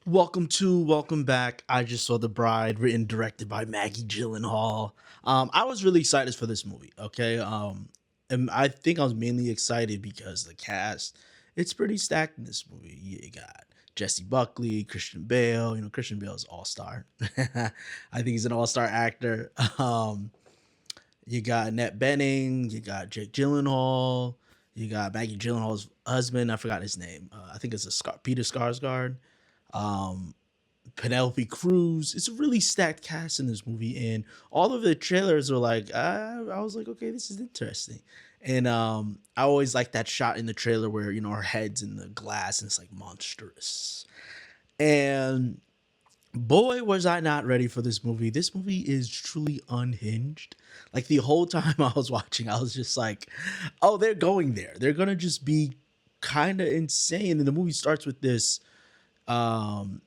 Welcome back. I just saw The Bride, written directed by Maggie Gyllenhaal. I was really excited for this movie. Okay, and I think I was mainly excited because the cast, it's pretty stacked in this movie. You got Jesse Buckley, Christian Bale. You know, Christian Bale is all star. I think he's an all star actor. You got Annette Bening. You got Jake Gyllenhaal. You got Maggie Gyllenhaal's husband. I forgot his name. I think it's Peter Skarsgård. Um, Penelope Cruz. It's a really stacked cast in this movie, and all of the trailers are like, I was like, okay, this is interesting. And I always like that shot in the trailer where her head's in the glass and it's like monstrous. And boy, was I not ready for this movie. This movie is truly unhinged. Like the whole time I was watching, I was just like, oh, they're going there. They're gonna just be kind of insane. And the movie starts with this um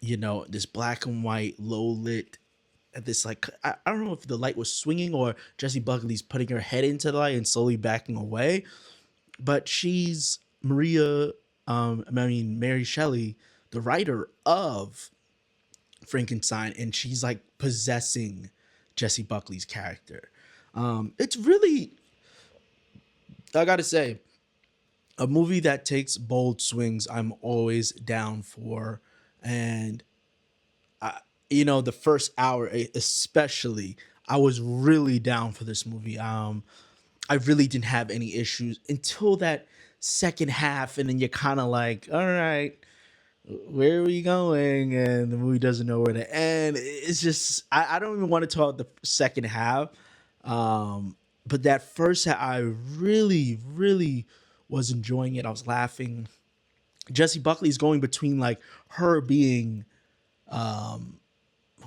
this black and white low lit, this like I don't know if the light was swinging or Jessie Buckley's putting her head into the light and slowly backing away, but she's Mary Shelley, the writer of Frankenstein, and she's like possessing Jessie Buckley's character. It's really, I gotta say, a movie that takes bold swings. I'm always down for, and the first hour especially, I was really down for this movie. I really didn't have any issues until that second half, and then you're kind of like, all right, where are we going? And the movie doesn't know where to end. It's just I don't even want to talk the second half. But that first half, I really, really was enjoying it. I was laughing. Jessie Buckley's going between like her being um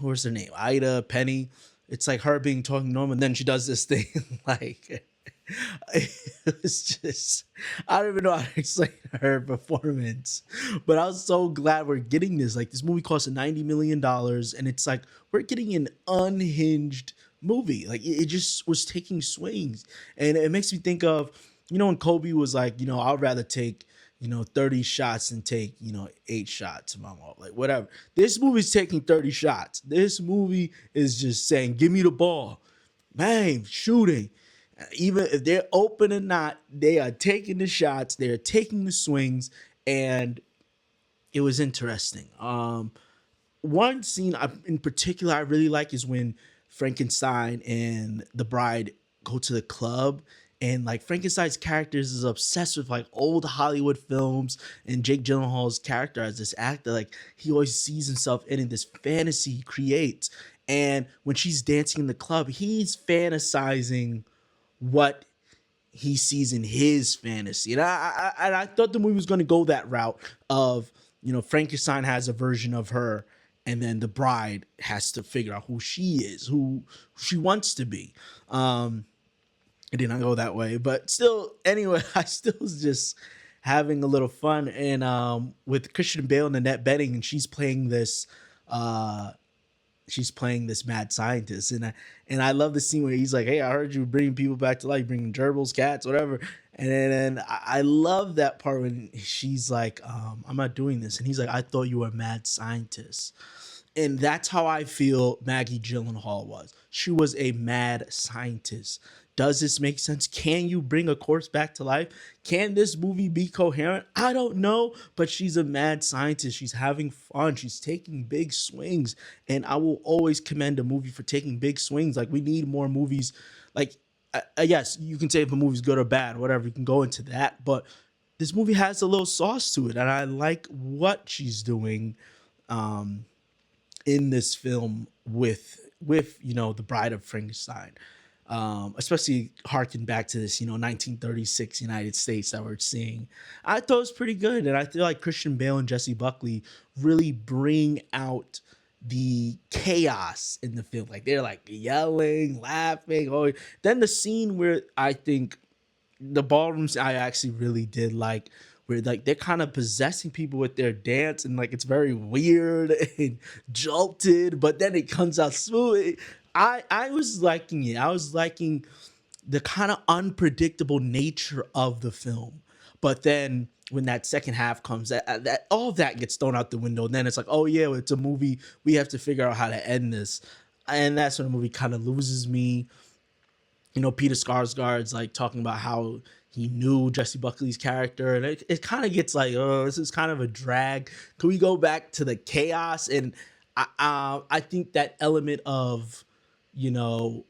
what's her name? Ida Penny. It's like her being talking normal, and then she does this thing like it was just, I don't even know how to explain her performance, but I was so glad we're getting this. Like this movie cost $90 million, and it's like we're getting an unhinged movie. Like it just was taking swings, and it makes me think of when Kobe was like, I'd rather take 30 shots and take, 8 shots, mama. Like, whatever. This movie's taking 30 shots. This movie is just saying, give me the ball. Bang, shooting. Even if they're open or not, they are taking the shots, they're taking the swings, and it was interesting. One scene in particular I really like is when Frankenstein and the bride go to the club, and like Frankenstein's character is obsessed with like old Hollywood films, and Jake Gyllenhaal's character as this actor, like he always sees himself in this fantasy he creates. And when she's dancing in the club, he's fantasizing what he sees in his fantasy. And I thought the movie was going to go that route of, Frankenstein has a version of her, and then the bride has to figure out who she is, who she wants to be. It did not go that way, but still, anyway, I still was just having a little fun. And with Christian Bale and Annette Bening, and uh, she's playing this mad scientist, and I love the scene where he's like, "Hey, I heard you bringing people back to life, bringing gerbils, cats, whatever." And then I love that part when she's like, "I'm not doing this," and he's like, "I thought you were a mad scientist." And that's how I feel Maggie Gyllenhaal was. She was a mad scientist. Does this make sense? Can you bring a corpse back to life? Can this movie be coherent? I don't know, but she's a mad scientist. She's having fun. She's taking big swings. And I will always commend a movie for taking big swings. Like, we need more movies. Like, yes, you can say if a movie's good or bad, whatever, you can go into that. But this movie has a little sauce to it. And I like what she's doing. Um, in this film with the Bride of Frankenstein, especially harking back to this 1936 United States that we're seeing. I thought it was pretty good, and I feel like Christian Bale and Jesse Buckley really bring out the chaos in the film. Like they're like yelling, laughing. Oh, then the scene where I think the ballrooms I actually really did like, where like they're kind of possessing people with their dance, and like it's very weird and jolted, but then it comes out smooth. I was liking it. I was liking the kind of unpredictable nature of the film, But then when that second half comes, that all of that gets thrown out the window. And then it's like, oh yeah, it's a movie. We have to figure out how to end this, and that's when the movie kind of loses me. Peter Skarsgård's like talking about how he knew Jesse Buckley's character, and it kind of gets like, oh, this is kind of a drag. Can we go back to the chaos? And I think that element of, you know,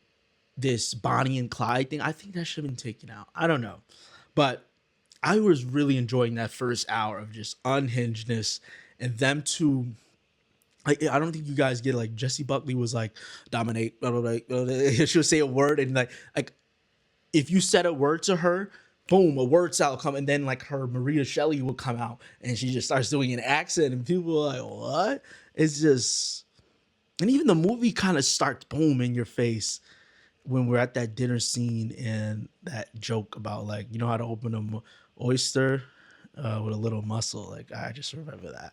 this Bonnie and Clyde thing, I think that should have been taken out. I don't know, but I was really enjoying that first hour of just unhingedness and them two. I don't think you guys get, like, Jesse Buckley was like dominate, blah, blah, blah, blah. She'll say a word, and like if you said a word to her, boom, a word salad will come, and then like her Maria Shelley will come out, and she just starts doing an accent, and people are like, what? It's just, and even the movie kind of starts boom in your face when we're at that dinner scene, and that joke about, like, you know how to open an oyster with a little muscle. Like, I just remember that.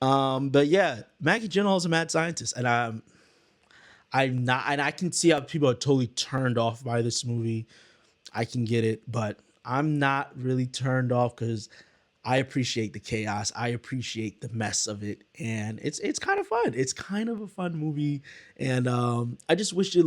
But yeah, Maggie Gyllenhaal is a mad scientist, and I'm not, and I can see how people are totally turned off by this movie. I can get it, but I'm not really turned off because I appreciate the chaos. I appreciate the mess of it, and it's kind of fun. It's kind of a fun movie, and I just wish it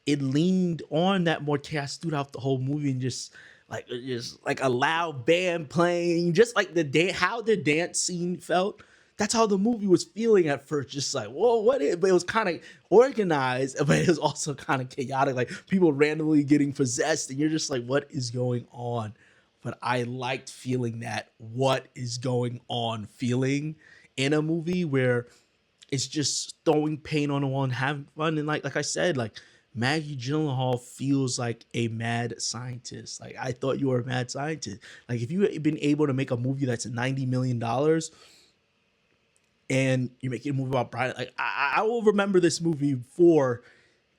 it leaned on that more chaos throughout the whole movie, and just like a loud band playing, just like how the dance scene felt. That's how the movie was feeling at first. Just like, whoa, but it was kind of organized, but it was also kind of chaotic. Like, people randomly getting possessed, and you're just like, what is going on? But I liked feeling that what is going on feeling in a movie where it's just throwing paint on the wall and having fun. And like I said, like, Maggie Gyllenhaal feels like a mad scientist. Like, I thought you were a mad scientist. Like, if you had been able to make a movie that's $90 million and you're making a movie about Brian, like, I will remember this movie for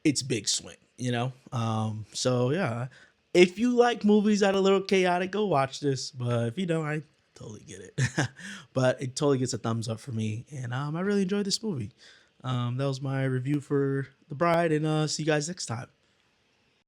its big swing, you know? So yeah, if you like movies that are a little chaotic, go watch this. But if you don't, I totally get it. But it totally gets a thumbs up for me, and I really enjoyed this movie. That was my review for The Bride, and see you guys next time.